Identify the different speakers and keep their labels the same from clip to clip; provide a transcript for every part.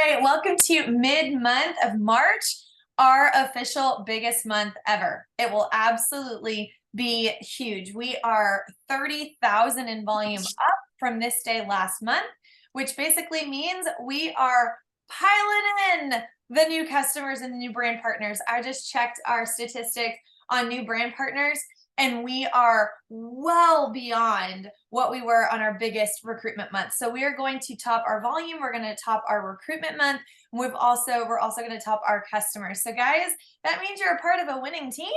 Speaker 1: right, welcome to mid-month of March, our official biggest month ever. It will absolutely be huge. We are 30,000 in volume up from this day last month, which basically means we are piling in the new customers and the new brand partners. I just checked our statistics on new brand partners, and we are well beyond what we were on our biggest recruitment month. So we are going to top our volume. We're going to top our recruitment month. We're also going to top our customers. So guys, that means you're a part of a winning team,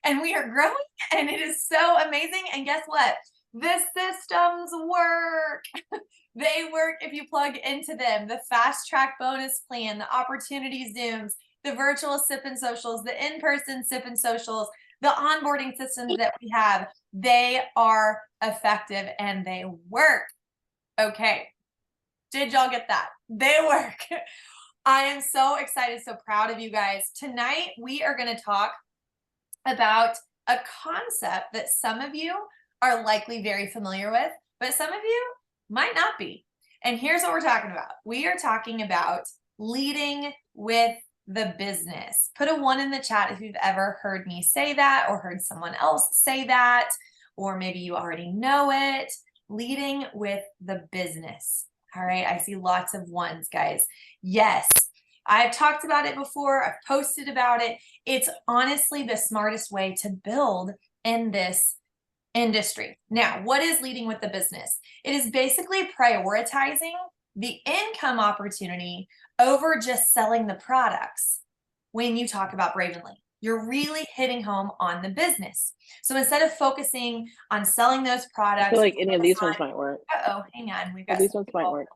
Speaker 1: and we are growing, and it is so amazing. And guess what? The systems work. They work if you plug into them. The fast track bonus plan, the opportunity Zooms, the virtual sip and socials, the in-person sip and socials, the onboarding systems that we have, they are effective and they work. Okay. Did y'all get that? They work. I am so excited, so proud of you guys. Tonight, we are going to talk about a concept that some of you are likely very familiar with, but some of you might not be. And here's what we're talking about. We are talking about leading with the business. Put a 1 in the chat if you've ever heard me say that or heard someone else say that, or maybe you already know it. Leading with the business. All right, I see lots of 1s, guys. Yes, I've talked about it before. I've posted about it. It's honestly the smartest way to build in this industry. Now, what is leading with the business? It is basically prioritizing the income opportunity over just selling the products. When you talk about Bravenly, you're really hitting home on the business. So instead of focusing on selling those products,
Speaker 2: I feel like any of these ones might work.
Speaker 1: Uh-oh, hang on. We've got
Speaker 2: these ones might work.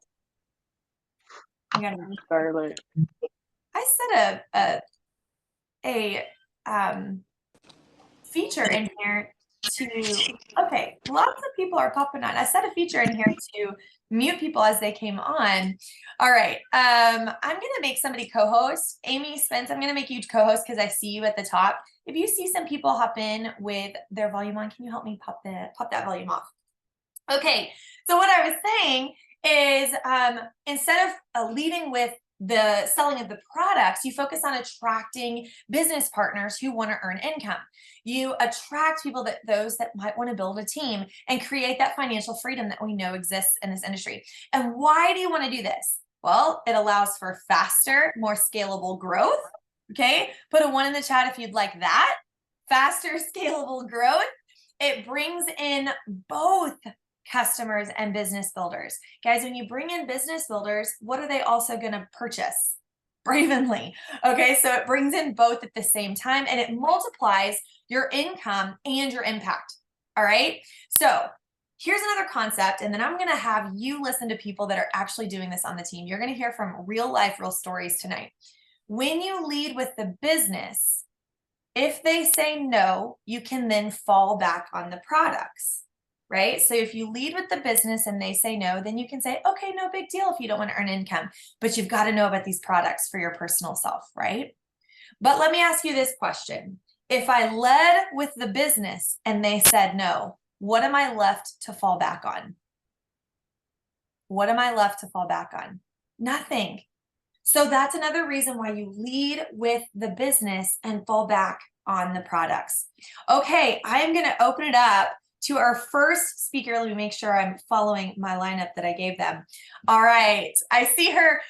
Speaker 1: I got
Speaker 2: Scarlet.
Speaker 1: I set a feature in here to, okay, lots of people are popping on. I set a feature in here to mute people as they came on. All right, I'm gonna make somebody co-host. Amy Spence, I'm gonna make you co-host because I see you at the top. If you see some people hop in with their volume on, can you help me pop that volume off? Okay, so what I was saying is instead of leading with the selling of the products, you focus on attracting business partners who want to earn income. You attract people those that might want to build a team and create that financial freedom that we know exists in this industry. And why do you want to do this? Well, it allows for faster, more scalable growth. Okay, put a 1 in the chat if you'd like that. Faster, scalable growth. It brings in both customers and business builders. Guys, when you bring in business builders, what are they also going to purchase? Bravenly. Okay, so it brings in both at the same time, and it multiplies your income and your impact. All right, so here's another concept, and then I'm going to have you listen to people that are actually doing this on the team. You're going to hear from real life, real stories tonight. When you lead with the business, if they say no, you can then fall back on the products. Right? So if you lead with the business and they say no, then you can say, okay, no big deal if you don't want to earn income, but you've got to know about these products for your personal self, right? But let me ask you this question. If I led with the business and they said no, what am I left to fall back on? What am I left to fall back on? Nothing. So that's another reason why you lead with the business and fall back on the products. Okay, I am going to open it up to our first speaker. Let me make sure I'm following my lineup that I gave them. All right, I see her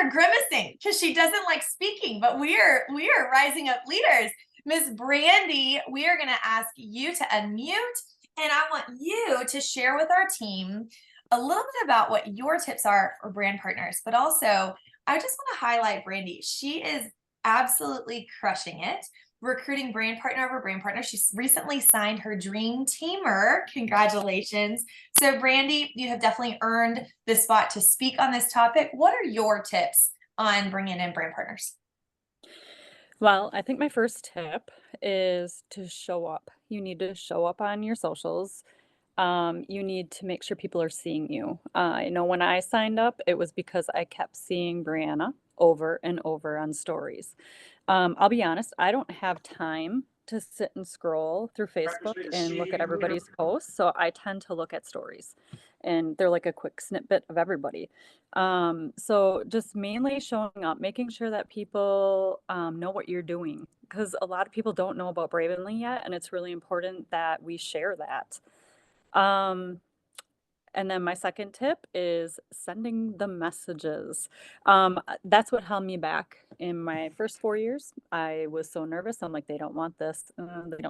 Speaker 1: grimacing because she doesn't like speaking, but we are rising up leaders. Miss Brandy, we are going to ask you to unmute, and I want you to share with our team a little bit about what your tips are for brand partners, but also I just want to highlight Brandy. She is absolutely crushing it, recruiting brand partner over brand partner. She's recently signed her dream teamer. Congratulations. So Brandy, you have definitely earned the spot to speak on this topic. What are your tips on bringing in brand partners?
Speaker 3: Well, I think my first tip is to show up. You need to show up on your socials. You need to make sure people are seeing you. I know when I signed up, it was because I kept seeing Brianna over and over on stories. I'll be honest, I don't have time to sit and scroll through Facebook and look at everybody's posts, so I tend to look at stories. and they're like a quick snippet of everybody. So just mainly showing up, making sure that people know what you're doing, because a lot of people don't know about Bravenly yet, and it's really important that we share that. Um, and then my second tip is sending the messages. That's what held me back in my first 4 years. I was so nervous. I'm like, they don't want this.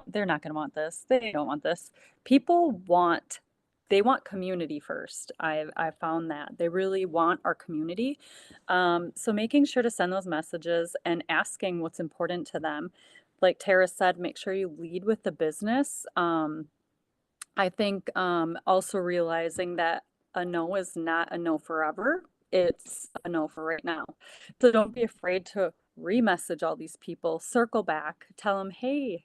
Speaker 3: They're not going to want this. They don't want this. People want, they want community first. I found that they really want our community. So making sure to send those messages and asking what's important to them. Like Tara said, make sure you lead with the business. I think also realizing that a no is not a no forever. It's a no for right now. So don't be afraid to re-message all these people, circle back, tell them, hey,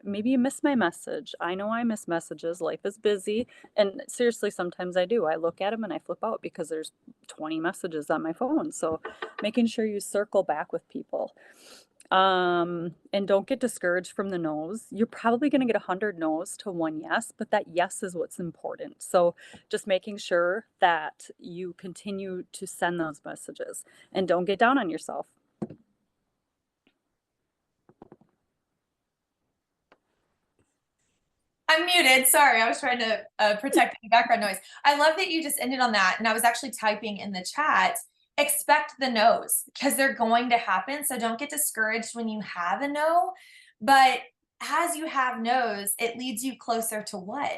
Speaker 3: maybe you missed my message. I know I miss messages. Life is busy. And seriously, sometimes I do. I look at them and I flip out because there's 20 messages on my phone. So making sure you circle back with people. And don't get discouraged from the no's. You're probably going to get 100 no's to one yes, but that yes is what's important. So just making sure that you continue to send those messages and don't get down on yourself.
Speaker 1: I'm muted. Sorry, I was trying to protect the background noise. I love that you just ended on that. And I was actually typing in the chat, expect the no's because they're going to happen. So don't get discouraged when you have a no. But as you have no's, it leads you closer to what?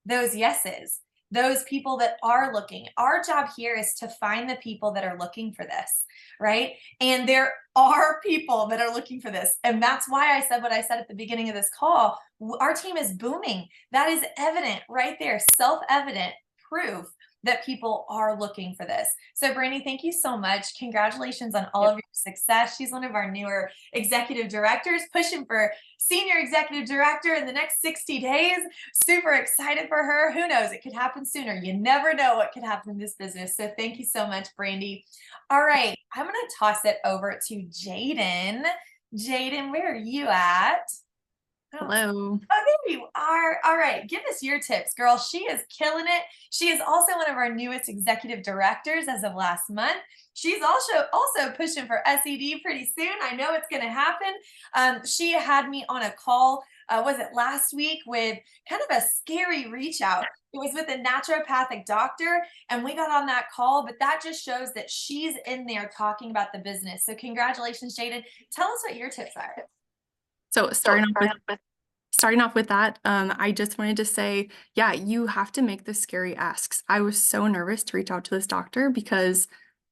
Speaker 1: Those yeses, those people that are looking. Our job here is to find the people that are looking for this, right? And there are people that are looking for this. And that's why I said what I said at the beginning of this call. Our team is booming. That is evident right there, self-evident proof that people are looking for this. So Brandy, thank you so much. Congratulations on all of your success. She's one of our newer executive directors, pushing for senior executive director in the next 60 days. Super excited for her. Who knows? It could happen sooner. You never know what could happen in this business. So thank you so much, Brandy. All right, I'm going to toss it over to Jaden. Jaden, where are you at?
Speaker 4: Hello.
Speaker 1: Oh, there you are. All right. Give us your tips, girl. She is killing it. She is also one of our newest executive directors as of last month. She's also pushing for SED pretty soon. I know it's going to happen. She had me on a call, was it last week, with kind of a scary reach out. It was with a naturopathic doctor, and we got on that call, but that just shows that she's in there talking about the business. So congratulations, Jaden. Tell us what your tips are.
Speaker 4: So starting off with that, I just wanted to say, yeah, you have to make the scary asks. I was so nervous to reach out to this doctor because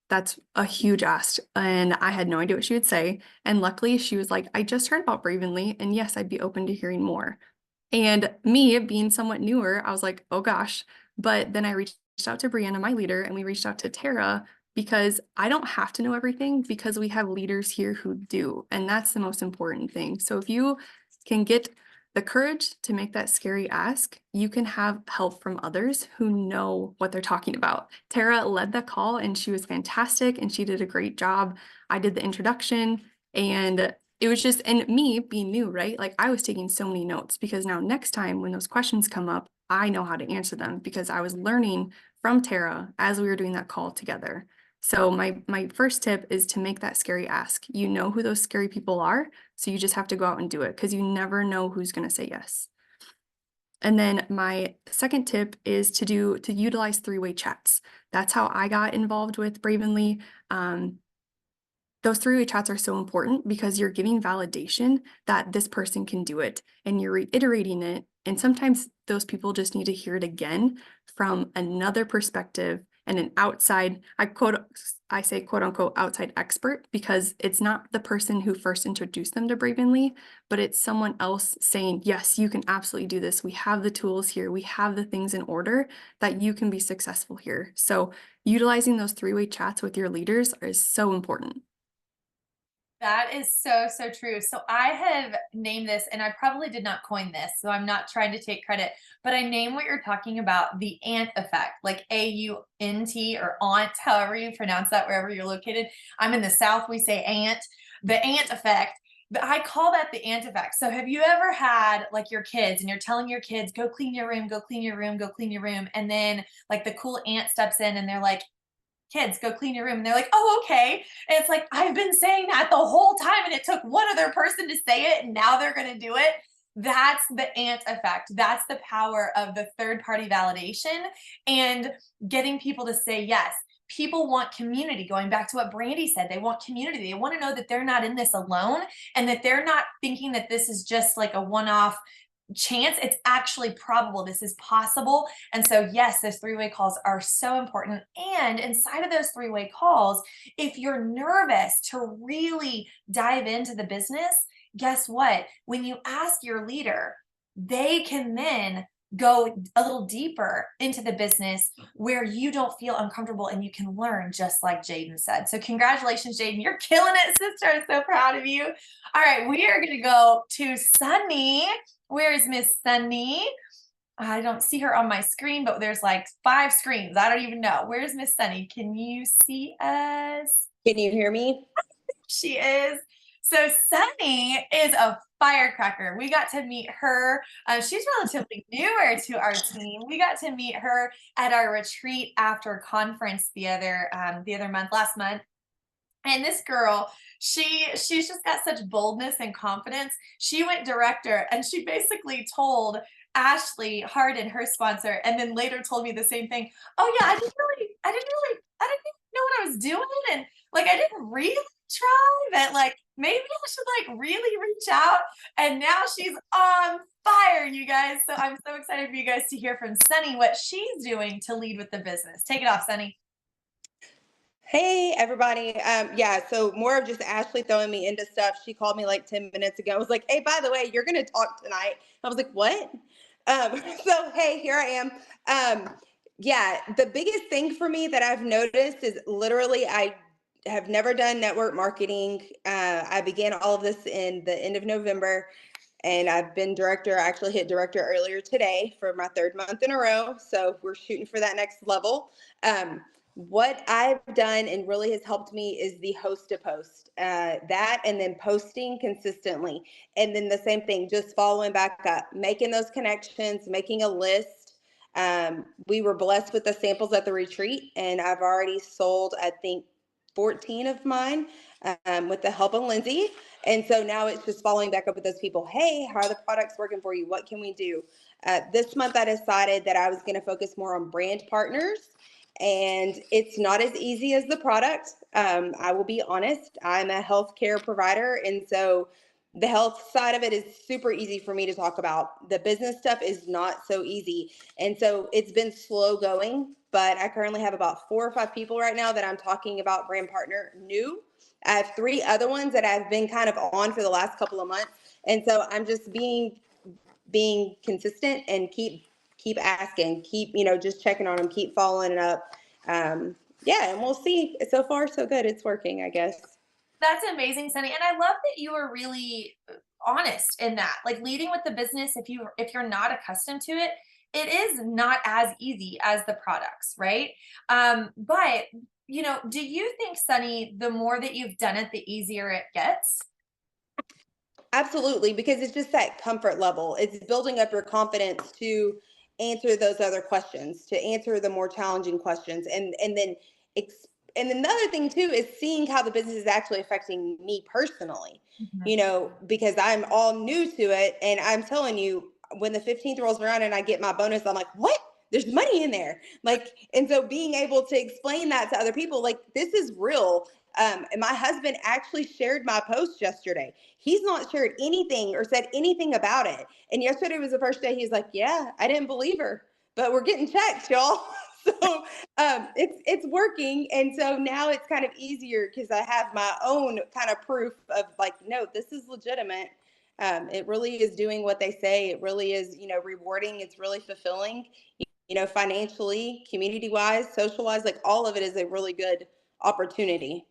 Speaker 4: that's a huge ask, and I had no idea what she would say. And luckily, she was like, I just heard about Bravenly, and yes, I'd be open to hearing more. And me being somewhat newer, I was like, oh gosh. But then I reached out to Brianna, my leader, and we reached out to Tara because I don't have to know everything because we have leaders here who do. And that's the most important thing. So if you can get the courage to make that scary ask, you can have help from others who know what they're talking about. Tara led the call and she was fantastic and she did a great job. I did the introduction and it was just, and me being new, right? Like I was taking so many notes because now next time when those questions come up, I know how to answer them because I was learning from Tara as we were doing that call together. So my first tip is to make that scary ask. You know who those scary people are, so you just have to go out and do it because you never know who's going to say yes. And then my second tip is to utilize three-way chats. That's how I got involved with Bravenly. Those three-way chats are so important because you're giving validation that this person can do it and you're reiterating it. And sometimes those people just need to hear it again from another perspective and an outside, I say quote unquote outside expert, because it's not the person who first introduced them to Bravenly, but it's someone else saying, yes, you can absolutely do this. We have the tools here. We have the things in order that you can be successful here. So utilizing those three-way chats with your leaders is so important.
Speaker 1: That is so, so true. So I have named this, and I probably did not coin this, so I'm not trying to take credit, but I named what you're talking about the AUNT effect, like A-U-N-T or aunt, however you pronounce that, wherever you're located. I'm in the South, we say aunt. The AUNT effect But I call that the ant effect. So have you ever had like your kids and you're telling your kids, go clean your room, go clean your room, go clean your room. And then like the cool aunt steps in and they're like, kids, go clean your room. And they're like, oh, okay. And it's like, I've been saying that the whole time and it took one other person to say it and now they're going to do it. That's the ant effect. That's the power of the third party validation and getting people to say yes. People want community. Going back to what Brandy said, they want community. They want to know that they're not in this alone and that they're not thinking that this is just like a one-off chance. It's actually probable. This is possible. And so, yes, those three-way calls are so important. And inside of those three-way calls, if you're nervous to really dive into the business, guess what? When you ask your leader, they can then go a little deeper into the business where you don't feel uncomfortable and you can learn, just like Jaden said. So congratulations, Jaden. You're killing it, sister. I'm so proud of you. All right, we are going to go to Sunny. Where is Miss Sunny? I don't see her on my screen, but there's like 5 screens. I don't even know. Where's Miss Sunny? Can you see us?
Speaker 5: Can you hear me?
Speaker 1: She is. So Sunny is a firecracker. We got to meet her. She's relatively newer to our team. We got to meet her at our retreat after conference the other month, last month. And this girl, she's just got such boldness and confidence. She went director and she basically told Ashley Harden, her sponsor, and then later told me the same thing. Oh yeah, I didn't know what I was doing. And like, I didn't really try that. Like, maybe I should like really reach out. And now she's on fire, you guys. So I'm so excited for you guys to hear from Sunny, what she's doing to lead with the business. Take it off, Sunny.
Speaker 5: Hey, everybody. Yeah, so more of just Ashley throwing me into stuff. She called me like 10 minutes ago. I was like, hey, by the way, you're going to talk tonight. I was like, what? So, hey, here I am. Yeah, the biggest thing for me that I've noticed is literally I have never done network marketing. I began all of this in the end of November, and I've been director. I actually hit director earlier today for my 3rd month in a row. So we're shooting for that next level. What I've done and really has helped me is the host to post, that and then posting consistently. And then the same thing, just following back up, making those connections, making a list. We were blessed with the samples at the retreat, and I've already sold, I think, 14 of mine with the help of Lindsay. And so now it's just following back up with those people. Hey, how are the products working for you? What can we do? This month, I decided that I was going to focus more on brand partners. And it's not as easy as the product. I will be honest. I'm a healthcare provider. And so the health side of it is super easy for me to talk about. The business stuff is not so easy. And so it's been slow going, but I currently have about 4 or 5 people right now that I'm talking about brand partner new. I have 3 other ones that I've been kind of on for the last couple of months. And so I'm just being consistent and keep asking, keep, just checking on them, keep following it up. Yeah, and we'll see. So far, so good. It's working, I guess.
Speaker 1: That's amazing, Sunny. And I love that you were really honest in that, like leading with the business. If you're not accustomed to it, it is not as easy as the products, right? But do you think, Sunny, the more that you've done it, the easier it gets?
Speaker 5: Absolutely, because it's just that comfort level. It's building up your confidence to answer those other questions, to answer the more challenging questions. And then the other thing too is seeing how the business is actually affecting me personally, because I'm all new to it. And I'm telling you, when the 15th rolls around and I get my bonus, I'm like, what? There's money in there. And so being able to explain that to other people, like, this is real. And my husband actually shared my post yesterday. He's not shared anything or said anything about it. And yesterday was the first day he's like, yeah, I didn't believe her, but we're getting checks, y'all. So it's working. And so now it's kind of easier because I have my own kind of proof of like, no, this is legitimate. It really is doing what they say. It really is, rewarding. It's really fulfilling, financially, community-wise, social-wise, like all of it is a really good opportunity.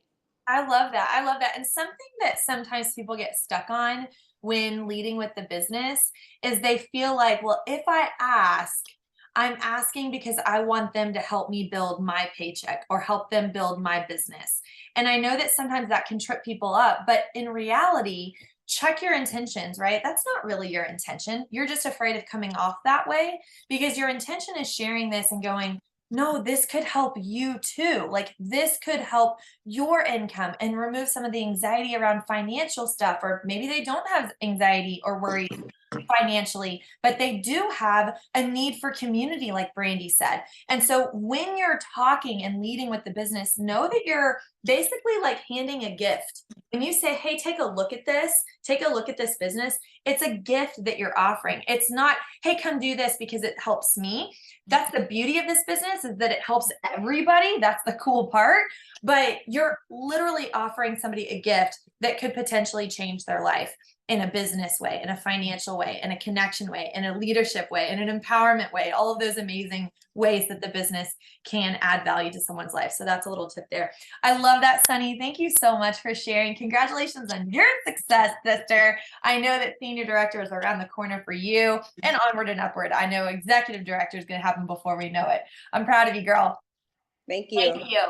Speaker 1: I love that. And something that sometimes people get stuck on when leading with the business is they feel like, well, if I ask, I'm asking because I want them to help me build my paycheck or help them build my business. And I know that sometimes that can trip people up, but in reality, check your intentions, right? That's not really your intention. You're just afraid of coming off that way because your intention is sharing this and going, no, this could help you too. Like this could help your income and remove some of the anxiety around financial stuff, or maybe they don't have anxiety or worry financially, but they do have a need for community, like Brandy said. And so when you're talking and leading with the business, know that you're basically like handing a gift. When you say, hey, take a look at this business, it's a gift that you're offering. It's not, hey, come do this because it helps me. That's the beauty of this business, is that it helps everybody. That's the cool part. But you're literally offering somebody a gift that could potentially change their life in a business way, in a financial way, in a connection way, in a leadership way, in an empowerment way, all of those amazing ways that the business can add value to someone's life. So that's a little tip there. I love that, Sunny. Thank you so much for sharing. Congratulations on your success, sister. I know that senior director is around the corner for you, and onward and upward. I know executive director is going to happen before we know it. I'm proud of you, girl.
Speaker 5: Thank you.
Speaker 1: Thank you.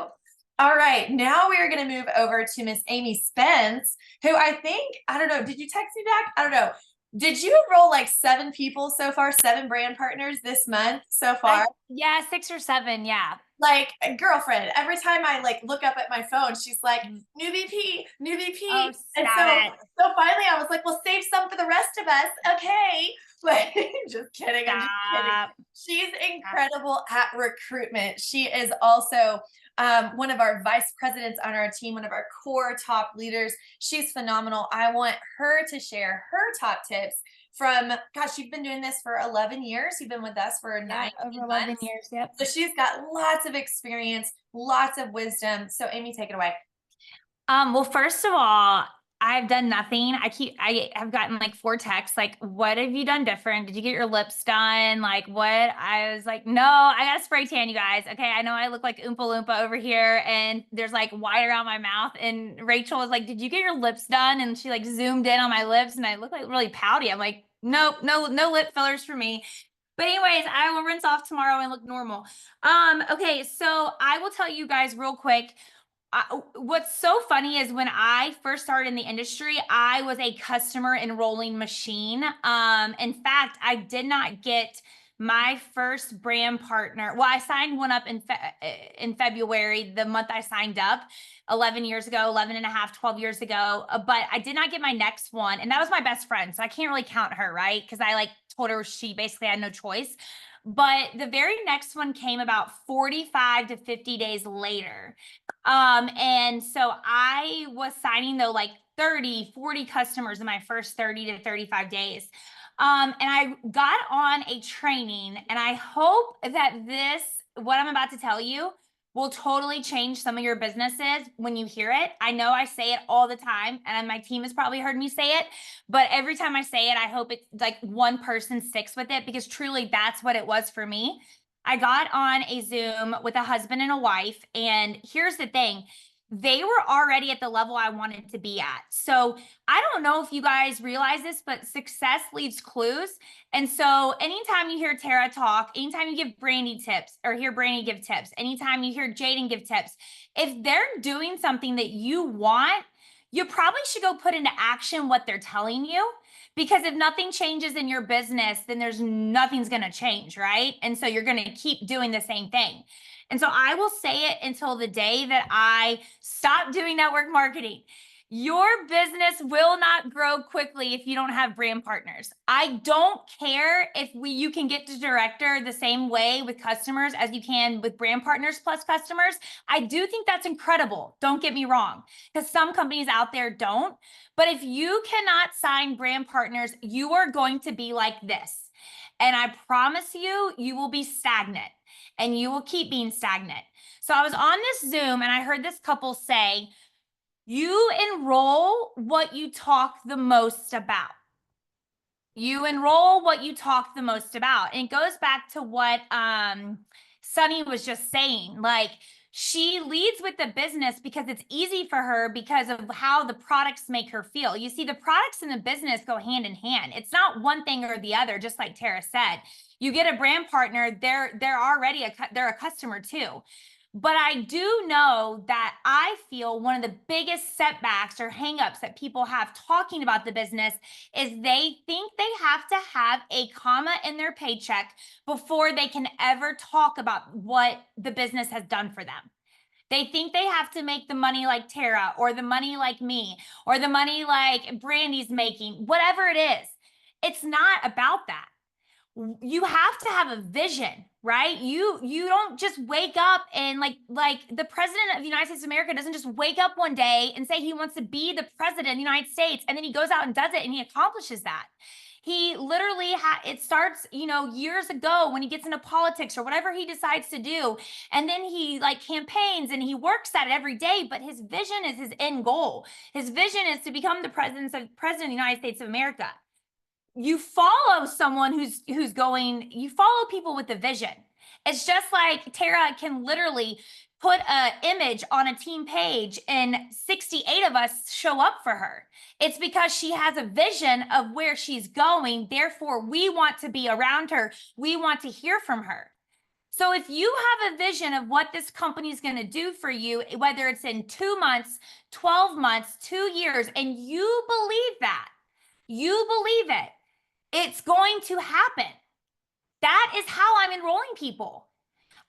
Speaker 1: All right, now we are going to move over to Miss Amy Spence, who I think, I don't know, did you text me back? I don't know. Did you enroll like 7 people so far, 7 brand partners this month so far?
Speaker 6: Yeah, 6 or 7. Yeah.
Speaker 1: Like a girlfriend, every time I like look up at my phone, she's like, new VP, new VP.
Speaker 6: Oh,
Speaker 1: and
Speaker 6: stop it.
Speaker 1: so finally I was like, well, save some for the rest of us. Okay. Like, just kidding. I'm just kidding.
Speaker 6: Stop.
Speaker 1: She's incredible at recruitment. She is also one of our vice presidents on our team, one of our core top leaders. She's phenomenal. I want her to share her top tips from, gosh, you've been doing this for 11 years. You've been with us for 9
Speaker 6: over 11
Speaker 1: months.
Speaker 6: years. Yep.
Speaker 1: So she's got lots of experience, lots of wisdom. So Amy, take it away.
Speaker 6: Well, first of all, I've done nothing. I have gotten like 4 texts. Like, what have you done different? Did you get your lips done? Like what? I was like, no, I got a spray tan, you guys. Okay. I know I look like Oompa Loompa over here and there's like white around my mouth. And Rachel was like, did you get your lips done? And she like zoomed in on my lips and I look like really pouty. I'm like, nope, no lip fillers for me. But anyways, I will rinse off tomorrow and look normal. Okay. So I will tell you guys real quick. What's so funny is when I first started in the industry, I was a customer enrolling machine. In fact, I did not get my first brand partner. Well, I signed one up in February, the month I signed up 11 years ago, 11 and a half, 12 years ago. But I did not get my next one. And that was my best friend. So I can't really count her, right? Because I like told her she basically had no choice. But the very next one came about 45 to 50 days later. And so I was signing though like 30, 40 customers in my first 30 to 35 days. And I got on a training and I hope that what I'm about to tell you will totally change some of your businesses when you hear it. I know I say it all the time and my team has probably heard me say it, but every time I say it, I hope it's like one person sticks with it because truly that's what it was for me. I got on a Zoom with a husband and a wife, and here's the thing. They were already at the level I wanted to be at. So I don't know if you guys realize this, but success leaves clues. And so anytime you hear Tara talk, anytime you give Brandy tips or hear Brandy give tips, anytime you hear Jaden give tips, if they're doing something that you want, you probably should go put into action what they're telling you. Because if nothing changes in your business, then nothing's going to change, right? And so you're going to keep doing the same thing. And so I will say it until the day that I stop doing network marketing. Your business will not grow quickly if you don't have brand partners. I don't care if you can get to director the same way with customers as you can with brand partners plus customers. I do think that's incredible. Don't get me wrong, because some companies out there don't. But if you cannot sign brand partners, you are going to be like this. And I promise you, you will be stagnant and you will keep being stagnant. So I was on this Zoom and I heard this couple say, you enroll what you talk the most about. You enroll what you talk the most about. And it goes back to what Sunny was just saying. Like, she leads with the business because it's easy for her because of how the products make her feel. You see, the products and the business go hand in hand. It's not one thing or the other, just like Tara said. You get a brand partner, they're already they're a customer too. But I do know that I feel one of the biggest setbacks or hangups that people have talking about the business is they think they have to have a comma in their paycheck before they can ever talk about what the business has done for them. They think they have to make the money like Tara or the money like me or the money like Brandy's making, whatever it is. It's not about that. You have to have a vision, right? You don't just wake up and like the president of the United States of America doesn't just wake up one day and say he wants to be the president of the United States and then he goes out and does it and he accomplishes that. He literally it starts, years ago when he gets into politics or whatever he decides to do, and then he like campaigns and he works at it every day, but his vision is his end goal. His vision is to become the president of the United States of America. You follow someone who's going, you follow people with a vision. It's just like Tara can literally put an image on a team page and 68 of us show up for her. It's because she has a vision of where she's going. Therefore, we want to be around her. We want to hear from her. So if you have a vision of what this company is going to do for you, whether it's in 2 months, 12 months, 2 years, and you believe that, it's going to happen. That is how I'm enrolling people.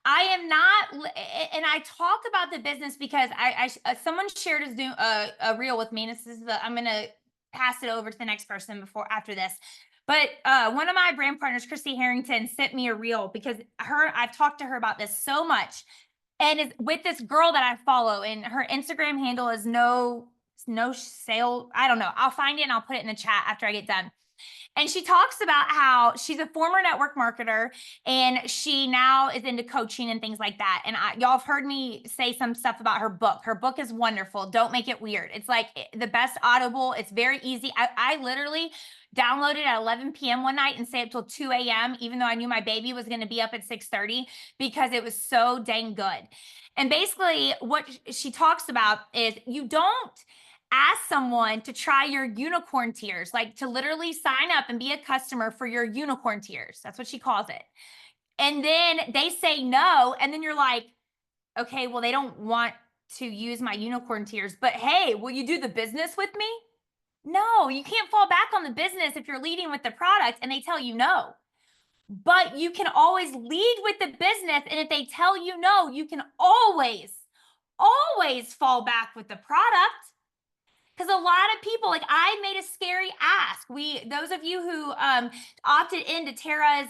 Speaker 6: I am not, and I talk about the business because someone shared a reel with me, and I'm going to pass it over to the next person after this. But one of my brand partners, Christy Harrington, sent me a reel because I've talked to her about this so much, and it's with this girl that I follow, and her Instagram handle is no sale. I don't know. I'll find it and I'll put it in the chat after I get done. And she talks about how she's a former network marketer and she now is into coaching and things like that. And y'all have heard me say some stuff about her book. Her book is wonderful. Don't make it weird. It's like the best Audible. It's very easy. I literally downloaded at 11 p.m. one night and stayed up till 2 a.m. even though I knew my baby was going to be up at 6:30 because it was so dang good. And basically what she talks about is you don't ask someone to try your unicorn tiers, like to literally sign up and be a customer for your unicorn tiers. That's what she calls it. And then they say no. And then you're like, okay, well, they don't want to use my unicorn tiers, but hey, will you do the business with me? No, you can't fall back on the business if you're leading with the product and they tell you no. But you can always lead with the business. And if they tell you no, you can always fall back with the product. Because a lot of people, like I made a scary ask. Those of you who opted into Tara's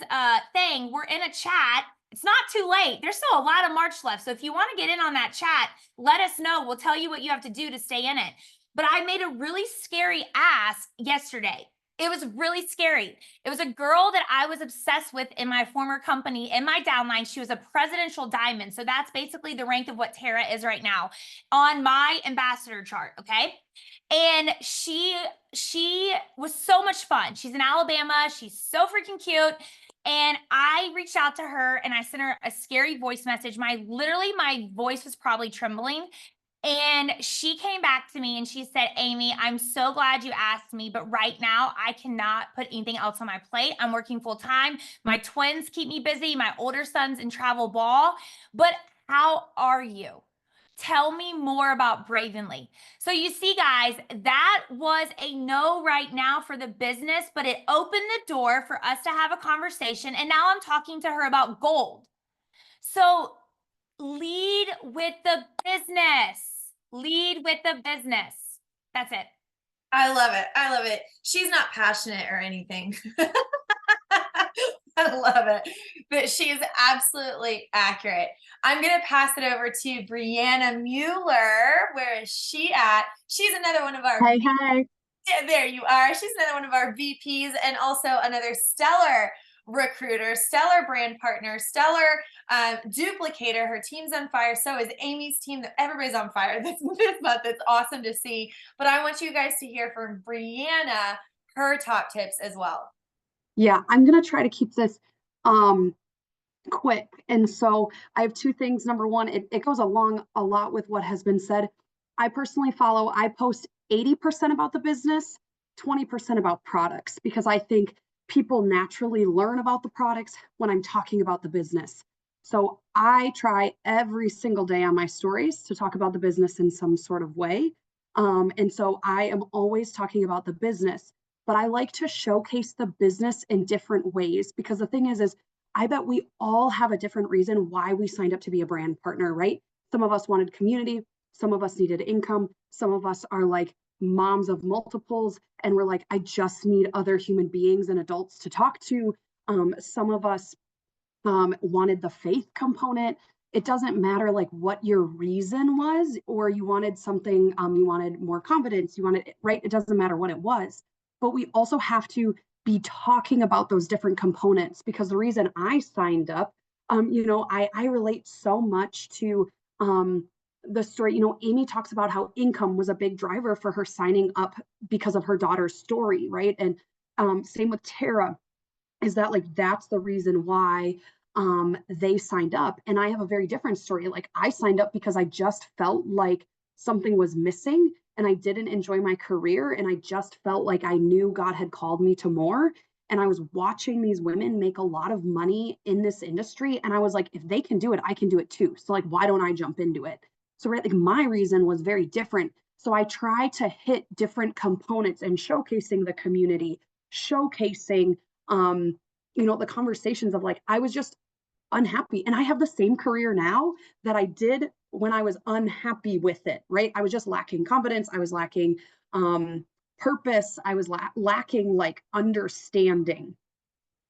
Speaker 6: thing, we're in a chat. It's not too late. There's still a lot of March left. So if you want to get in on that chat, let us know. We'll tell you what you have to do to stay in it. But I made a really scary ask yesterday. It was really scary. It was a girl that I was obsessed with in my former company, in my downline. She was a presidential diamond. So that's basically the rank of what Tara is right now on my ambassador chart, okay? And she was so much fun. She's in Alabama. She's so freaking cute. And I reached out to her and I sent her a scary voice message. My voice was probably trembling. And she came back to me and she said, Amy, I'm so glad you asked me, but right now I cannot put anything else on my plate. I'm working full time. My twins keep me busy. My older son's in travel ball. But how are you? Tell me more about Bravenly. So you see, guys, that was a no right now for the business, but it opened the door for us to have a conversation. And now I'm talking to her about gold. So lead with the business. Lead with the business. That's it.
Speaker 1: I love it. I love it. She's not passionate or anything. I love it. But she is absolutely accurate. I'm going to pass it over to Brianna Mueller. Where is she at? She's another one of our
Speaker 7: Hey.
Speaker 1: Yeah, there you are. She's another one of our VPs and also another stellar recruiter, stellar brand partner, stellar duplicator. Her team's on fire. So is Amy's team. Everybody's on fire this month. It's awesome to see. But I want you guys to hear from Brianna, her top tips as well.
Speaker 7: Yeah, I'm going to try to keep this quick. And so I have two things. Number one, it goes along a lot with what has been said. I personally I post 80% about the business, 20% about products, because I think people naturally learn about the products when I'm talking about the business. So I try every single day on my stories to talk about the business in some sort of way. And so I am always talking about the business, but I like to showcase the business in different ways, because the thing is I bet we all have a different reason why we signed up to be a brand partner, right? Some of us wanted community, some of us needed income, some of us are like moms of multiples, and we're like, I just need other human beings and adults to talk to. Some of us wanted the faith component. It doesn't matter like what your reason was, or you wanted something, you wanted more confidence, you wanted, right? It doesn't matter what it was, but we also have to be talking about those different components, because the reason I signed up, I relate so much to the story. Amy talks about how income was a big driver for her signing up because of her daughter's story, right? And same with Tara, is that like that's the reason why they signed up. And I have a very different story. Like I signed up because I just felt like something was missing and I didn't enjoy my career, and I just felt like I knew God had called me to more. And I was watching these women make a lot of money in this industry, and I was like, if they can do it, I can do it too. So like, why don't I jump into it? So right, like my reason was very different. So I try to hit different components and showcasing the community, showcasing the conversations of like, I was just unhappy, and I have the same career now that I did when I was unhappy with it, right? I was just lacking confidence, I was lacking purpose, I was lacking like understanding.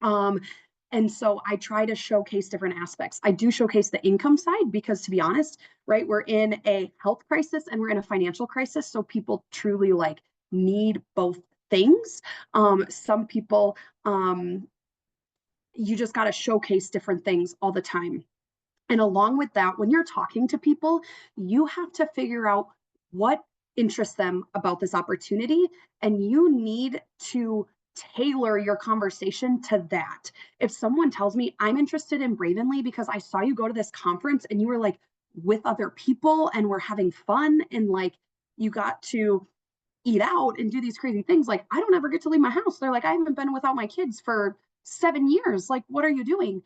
Speaker 7: And so I try to showcase different aspects. I do showcase the income side because, to be honest, right, we're in a health crisis and we're in a financial crisis, so people truly like need both things. Some people, you just got to showcase different things all the time. And along with that, when you're talking to people, you have to figure out what interests them about this opportunity, and you need to tailor your conversation to that. If someone tells me, I'm interested in Bravenly because I saw you go to this conference and you were like with other people and we're having fun and like you got to eat out and do these crazy things, like I don't ever get to leave my house. They're like, I haven't been without my kids for 7 years. Like, what are you doing?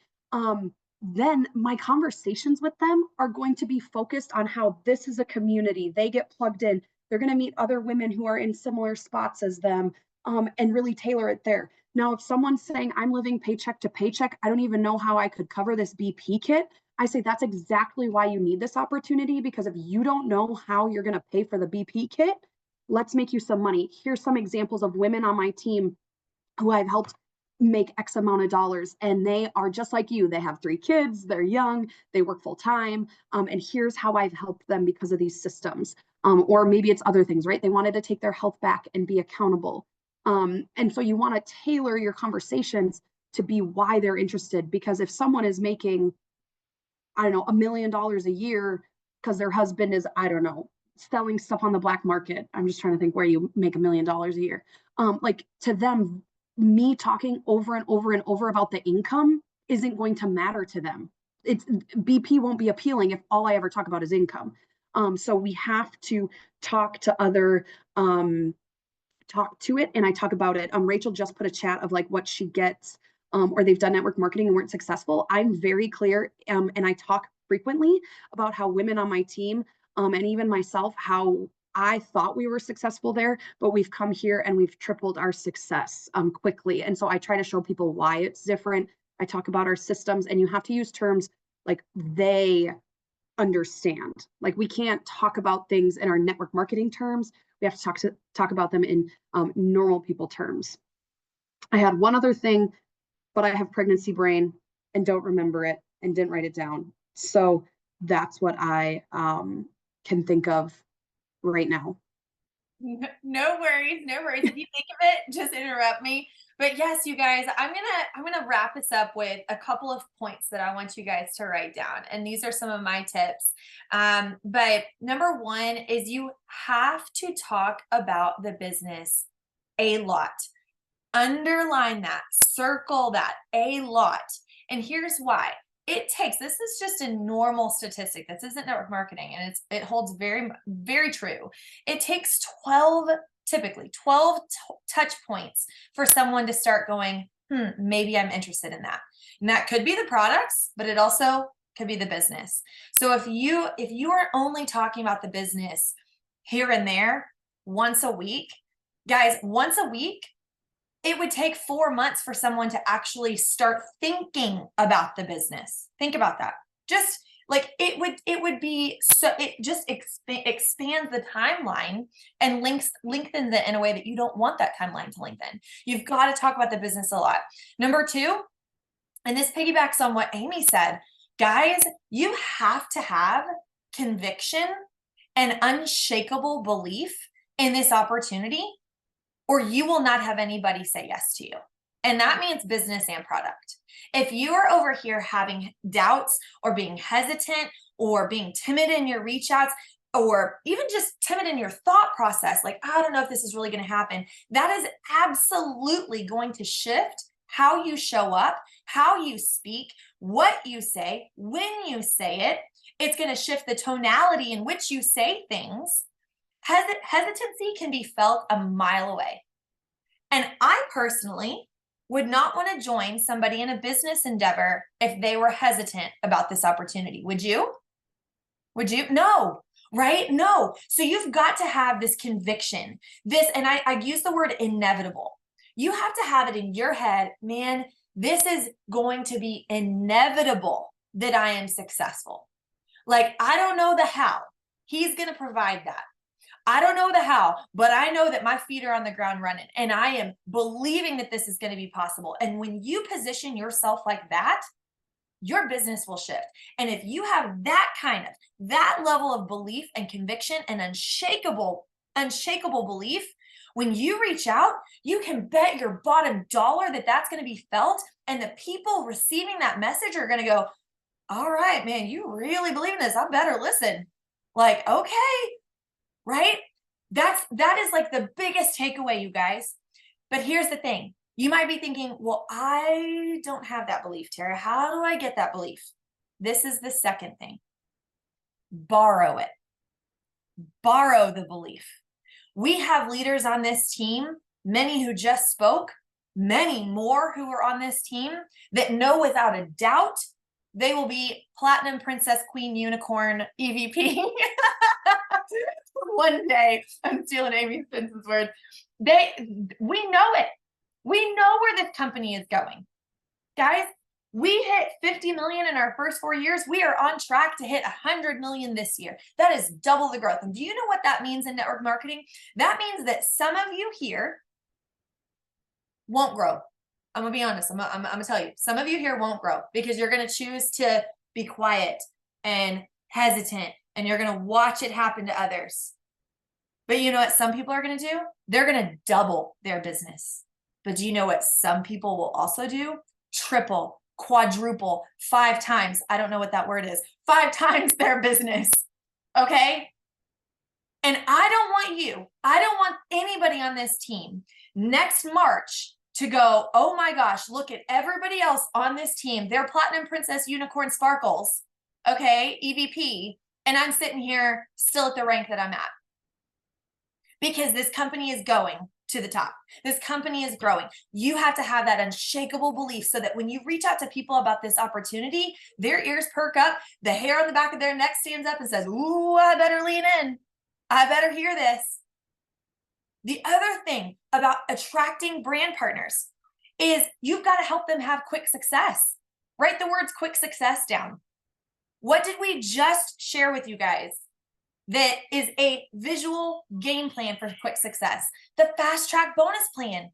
Speaker 7: Then my conversations with them are going to be focused on how this is a community. They get plugged in. They're going to meet other women who are in similar spots as them, and really tailor it there. Now, if someone's saying I'm living paycheck to paycheck, I don't even know how I could cover this BP kit, I say that's exactly why you need this opportunity, because if you don't know how you're going to pay for the BP kit, let's make you some money. Here's some examples of women on my team who I've helped make X amount of dollars, and they are just like you. They have 3 kids, they're young, they work full time, and here's how I've helped them because of these systems. Or maybe it's other things, right? They wanted to take their health back and be accountable. And so you want to tailor your conversations to be why they're interested, because if someone is making, I don't know, $1 million a year because their husband is, I don't know, selling stuff on the black market. I'm just trying to think where you make $1 million a year. Like to them, me talking over and over and over about the income isn't going to matter to them. It's BP won't be appealing if all I ever talk about is income. So we have to talk to other, talk to it. And I talk about it. Rachel just put a chat of like what she gets, or they've done network marketing and weren't successful. I'm very clear. And I talk frequently about how women on my team, and even myself, how I thought we were successful there, but we've come here and we've tripled our success quickly. And so I try to show people why it's different. I talk about our systems, and you have to use terms like they understand. Like we can't talk about things in our network marketing terms. We have to talk about them in normal people terms. I had one other thing, but I have pregnancy brain and don't remember it and didn't write it down. So that's what I can think of right now.
Speaker 1: No worries, no worries. If you think of it, just interrupt me. But yes, you guys, I'm gonna wrap this up with a couple of points that I want you guys to write down. And these are some of my tips. But number one is you have to talk about the business a lot. Underline that, circle that, a lot. And here's why. It takes, this is just a normal statistic. This isn't network marketing, and it holds very, very true. It takes typically 12 touch points for someone to start going, maybe I'm interested in that. And that could be the products, but it also could be the business. So if you are only talking about the business here and there once a week, guys, once a week, it would take 4 months for someone to actually start thinking about the business. Think about that. Just like it would be so, it just expands the timeline and lengthens it in a way that you don't want that timeline to lengthen. You've got to talk about the business a lot. Number 2, and this piggybacks on what Amy said, guys, you have to have conviction and unshakable belief in this opportunity, or you will not have anybody say yes to you. And that means business and product. If you are over here having doubts or being hesitant or being timid in your reach outs, or even just timid in your thought process, like, I don't know if this is really going to happen, that is absolutely going to shift how you show up, how you speak, what you say, when you say it. It's going to shift the tonality in which you say things. Hesitancy can be felt a mile away. And I personally would not want to join somebody in a business endeavor if they were hesitant about this opportunity. Would you? Would you? No, right? No. So you've got to have this conviction, and I use the word inevitable. You have to have it in your head, man, this is going to be inevitable that I am successful. Like, I don't know the how. He's going to provide that. I don't know the how, but I know that my feet are on the ground running, and I am believing that this is going to be possible. And when you position yourself like that, your business will shift. And if you have that level of belief and conviction and unshakable belief, when you reach out, you can bet your bottom dollar that that's going to be felt. And the people receiving that message are going to go, all right, man, you really believe in this. I better listen. Like, okay. Right? That is like the biggest takeaway, you guys. But here's the thing. You might be thinking, well, I don't have that belief, Tara. How do I get that belief? This is the second thing. Borrow it. Borrow the belief. We have leaders on this team, many who just spoke, many more who are on this team that know without a doubt they will be platinum, princess, queen, unicorn, EVP. One day, I'm stealing Amy Spence's words. We know it. We know where this company is going. Guys, we hit 50 million in our first 4 years. We are on track to hit 100 million this year. That is double the growth. And do you know what that means in network marketing? That means that some of you here won't grow. I'm going to be honest. I'm going to tell you, some of you here won't grow because you're going to choose to be quiet and hesitant, and you're going to watch it happen to others. But you know what some people are going to do? They're going to double their business. But do you know what some people will also do? Triple, quadruple, 5 times. I don't know what that word is. 5 times their business. Okay? And I don't want anybody on this team next March to go, oh my gosh, look at everybody else on this team. They're platinum, princess, unicorn, sparkles. Okay, EVP. And I'm sitting here still at the rank that I'm at. Because this company is going to the top. This company is growing. You have to have that unshakable belief so that when you reach out to people about this opportunity, their ears perk up, the hair on the back of their neck stands up and says, ooh, I better lean in. I better hear this. The other thing about attracting brand partners is you've got to help them have quick success. Write the words quick success down. What did we just share with you guys that is a visual game plan for quick success? The fast track bonus plan.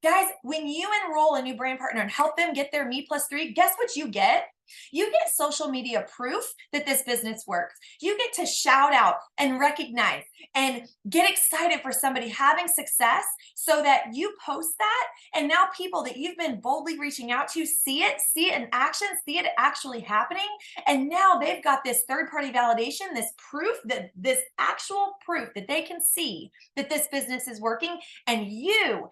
Speaker 1: Guys, when you enroll a new brand partner and help them get their Me+3, guess what you get? You get social media proof that this business works. You get to shout out and recognize and get excited for somebody having success so that you post that. And now people that you've been boldly reaching out to see it in action, see it actually happening. And now they've got this third-party validation, this proof, this actual proof that they can see that this business is working. And you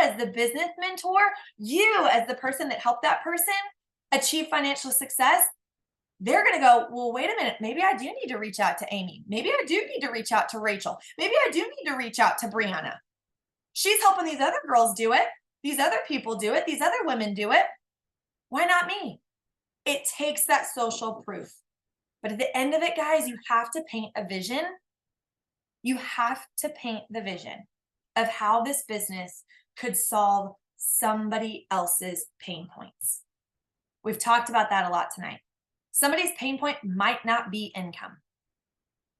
Speaker 1: as the business mentor, you as the person that helped that person achieve financial success, they're going to go, well, wait a minute. Maybe I do need to reach out to Amy. Maybe I do need to reach out to Rachel. Maybe I do need to reach out to Brianna. She's helping these other girls do it. These other people do it. These other women do it. Why not me? It takes that social proof. But at the end of it, guys, you have to paint a vision. You have to paint the vision of how this business could solve somebody else's pain points. We've talked about that a lot tonight. Somebody's pain point might not be income.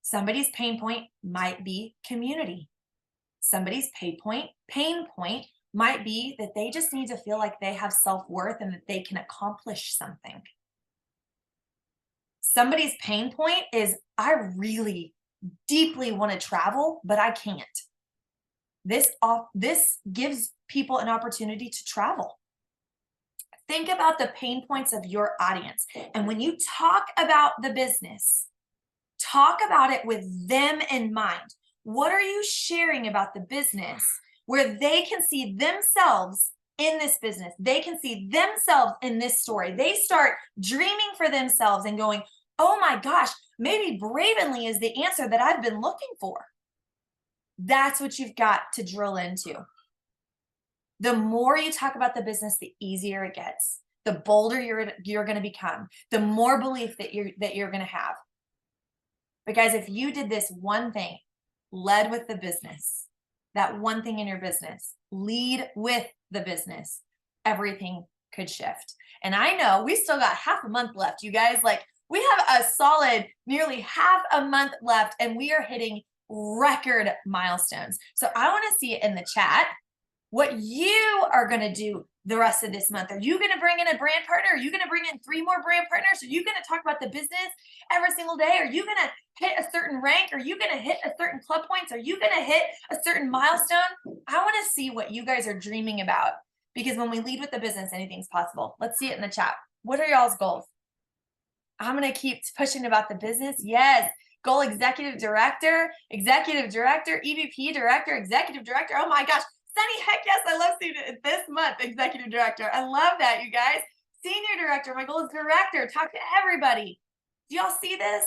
Speaker 1: Somebody's pain point might be community. Somebody's pain point might be that they just need to feel like they have self-worth and that they can accomplish something. Somebody's pain point is, I really deeply want to travel, but I can't. This gives people an opportunity to travel. Think about the pain points of your audience. And when you talk about the business, talk about it with them in mind. What are you sharing about the business where they can see themselves in this business? They can see themselves in this story. They start dreaming for themselves and going, oh my gosh, maybe Bravenly is the answer that I've been looking for. That's what you've got to drill into. The more you talk about the business, the easier it gets. The bolder you're going to become. The more belief that you're going to have. But guys, if you did this one thing, led with the business, that one thing in your business, lead with the business, everything could shift. And I know we still got half a month left, you guys. Like, we have a solid nearly half a month left, and we are hitting record milestones. So I want to see it in the chat what you are going to do the rest of this month. Are you going to bring in a brand partner? Are you going to bring in 3 more brand partners? Are you going to talk about the business every single day? Are you going to hit a certain rank? Are you going to hit a certain club points? Are you going to hit a certain milestone? I want to see what you guys are dreaming about, because when we lead with the business, anything's possible. Let's see it in the chat. What are y'all's goals? I'm going to keep pushing about the business. Yes. Goal executive director, EVP director, executive director. Oh my gosh. Sunny, heck yes, I love seeing it this month, executive director. I love that, you guys. Senior director, my goal is director. Talk to everybody. Do y'all see this?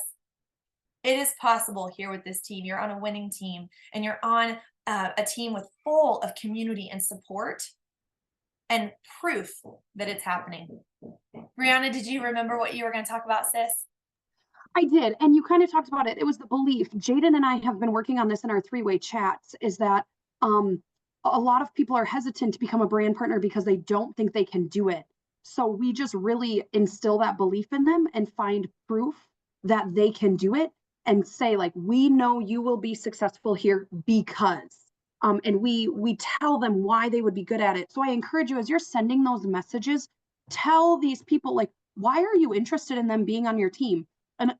Speaker 1: It is possible here with this team. You're on a winning team, and you're on a team with full of community and support and proof that it's happening. Brianna, did you remember what you were going to talk about, sis?
Speaker 7: I did. And you kind of talked about it. It was the belief. Jaden and I have been working on this in our 3-way chats, is that a lot of people are hesitant to become a brand partner because they don't think they can do it. So we just really instill that belief in them and find proof that they can do it and say, like, we know you will be successful here because, and we tell them why they would be good at it. So I encourage you, as you're sending those messages, tell these people, like, why are you interested in them being on your team? And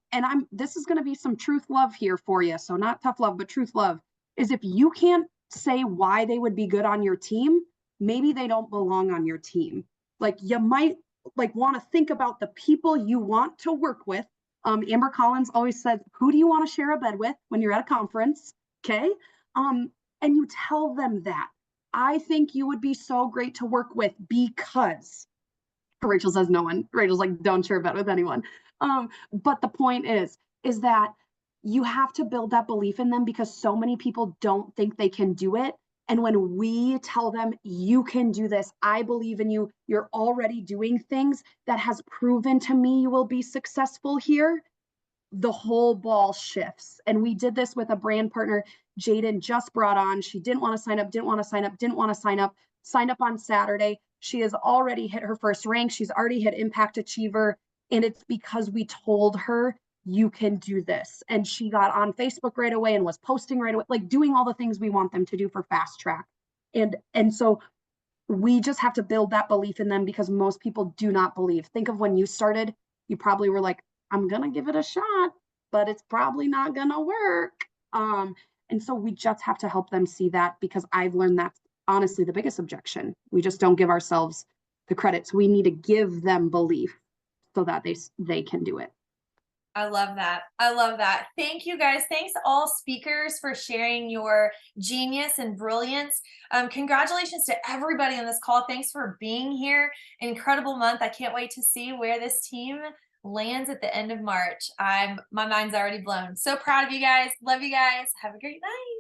Speaker 7: this is going to be some truth love here for you. So not tough love, but truth love is, if you can't say why they would be good on your team, maybe they don't belong on your team. Like, you might want to think about the people you want to work with. Amber Collins always says, who do you want to share a bed with when you're at a conference? Okay. And you tell them that. I think you would be so great to work with because Rachel says no one. Rachel's like, don't share a bed with anyone. But the point is that you have to build that belief in them, because so many people don't think they can do it. And when we tell them, you can do this, I believe in you, you're already doing things that has proven to me you will be successful here, the whole ball shifts. And we did this with a brand partner Jaden just brought on. She didn't want to sign up, signed up on Saturday. She has already hit her first rank. She's already hit Impact Achiever. And it's because we told her, you can do this. And she got on Facebook right away and was posting right away, like doing all the things we want them to do for Fast Track. And so we just have to build that belief in them, because most people do not believe. Think of when you started, you probably were like, I'm going to give it a shot, but it's probably not going to work. And so we just have to help them see that, because I've learned that's honestly the biggest objection. We just don't give ourselves the credit. So we need to give them belief so that they can do it.
Speaker 1: I love that. I love that. Thank you, guys. Thanks all speakers for sharing your genius and brilliance. Congratulations to everybody on this call. Thanks for being here. Incredible month. I can't wait to see where this team lands at the end of March. My mind's already blown. So proud of you guys. Love you guys. Have a great night.